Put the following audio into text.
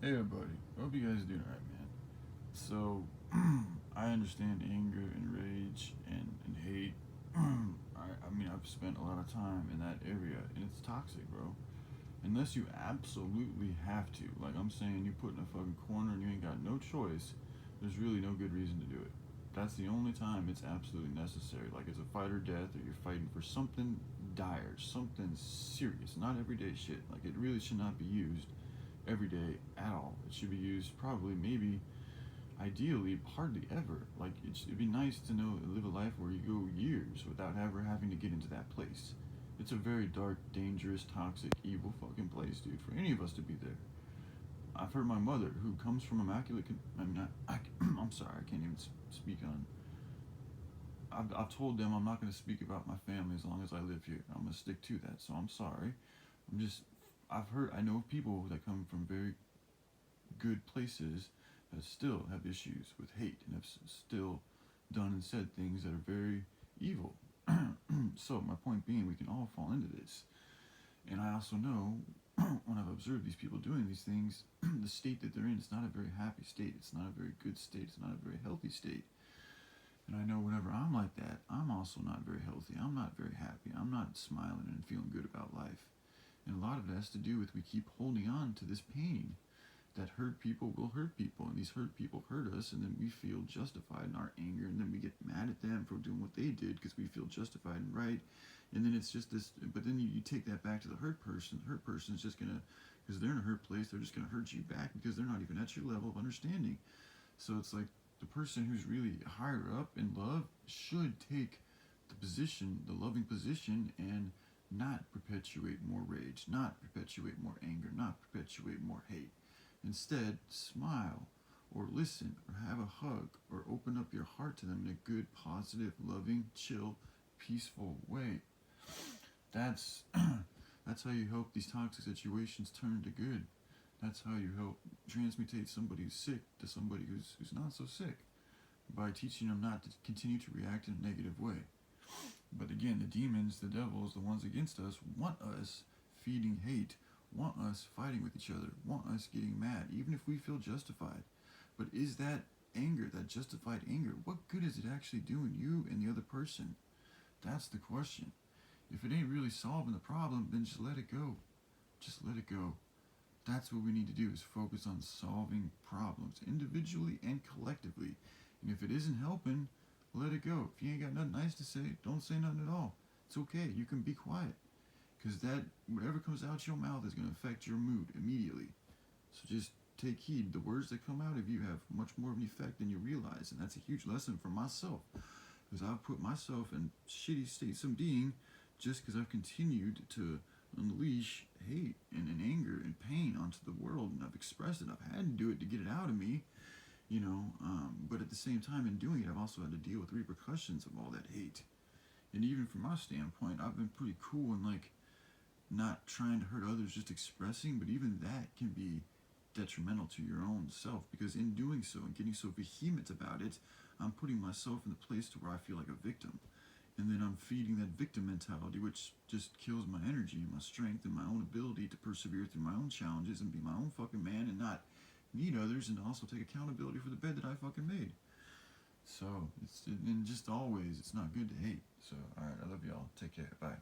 Hey everybody, hope you guys are doing alright, man. So, I understand anger and rage and hate. I mean, I've spent a lot of time in that area, and it's toxic, bro. Unless you absolutely have to. Like I'm saying, you put in a fucking corner and you ain't got no choice, there's really no good reason to do it. That's the only time it's absolutely necessary. Like it's a fight or death, or you're fighting for something dire, something serious, not everyday shit. Like it really should not be used every day at all. It should be used probably, maybe, ideally, hardly ever. Like it'd be nice to know live a life where you go years without ever having to get into that place. It's a very dark, dangerous, toxic, evil fucking place, dude. For any of us to be there. I've heard my mother, who comes from immaculate. I mean, I'm sorry, I can't even speak on. I've told them I'm not going to speak about my family as long as I live here. I'm going to stick to that. So I'm sorry. I'm just. I know of people that come from very good places that still have issues with hate and have still done and said things that are very evil. So my point being, we can all fall into this. And I also know when I've observed these people doing these things, the state that they're in is not a very happy state. It's not a very good state. It's not a very healthy state. And I know whenever I'm like that, I'm also not very healthy. I'm not very happy. I'm not smiling and feeling good about life. And a lot of it has to do with we keep holding on to this pain that hurt people will hurt people, and these hurt people hurt us, and then we feel justified in our anger, and then we get mad at them for doing what they did because we feel justified and right, and then it's just this. But then you take that back to the hurt person. The hurt person is just gonna, because they're in a hurt place, they're just gonna hurt you back because they're not even at your level of understanding. So it's like the person who's really higher up in love should take the position, the loving position, and not perpetuate more rage, not perpetuate more anger, not perpetuate more hate. Instead, smile or listen or have a hug or open up your heart to them in a good, positive, loving, chill, peaceful way. That's that's how you help these toxic situations turn to good. That's how you help transmutate somebody who's sick to somebody who's not so sick, by teaching them not to continue to react in a negative way. But again, the demons, the devils, the ones against us, want us feeding hate, want us fighting with each other, want us getting mad, even if we feel justified. But is that anger, that justified anger, what good is it actually doing you and the other person? That's the question. If it ain't really solving the problem, then just let it go. Just let it go. That's what we need to do, is focus on solving problems individually and collectively. And if it isn't helping, let it go. If you ain't got nothing nice to say, don't say nothing at all. It's okay. You can be quiet. Because that, whatever comes out your mouth is going to affect your mood immediately. So just take heed. The words that come out of you have much more of an effect than you realize. And that's a huge lesson for myself. Because I've put myself in shitty states of being just because I've continued to unleash hate and anger and pain onto the world. And I've expressed it. I've had to do it to get it out of me. But at the same time, in doing it, I've also had to deal with repercussions of all that hate. And even from my standpoint, I've been pretty cool and like not trying to hurt others, just expressing, but even that can be detrimental to your own self, because in doing so and getting so vehement about it, I'm putting myself in the place to where I feel like a victim. And then I'm feeding that victim mentality, which just kills my energy and my strength and my own ability to persevere through my own challenges and be my own fucking man and not need others, and also take accountability for the bed that I fucking made. So, and just always, it's not good to hate. So, alright, I love y'all. Take care. Bye.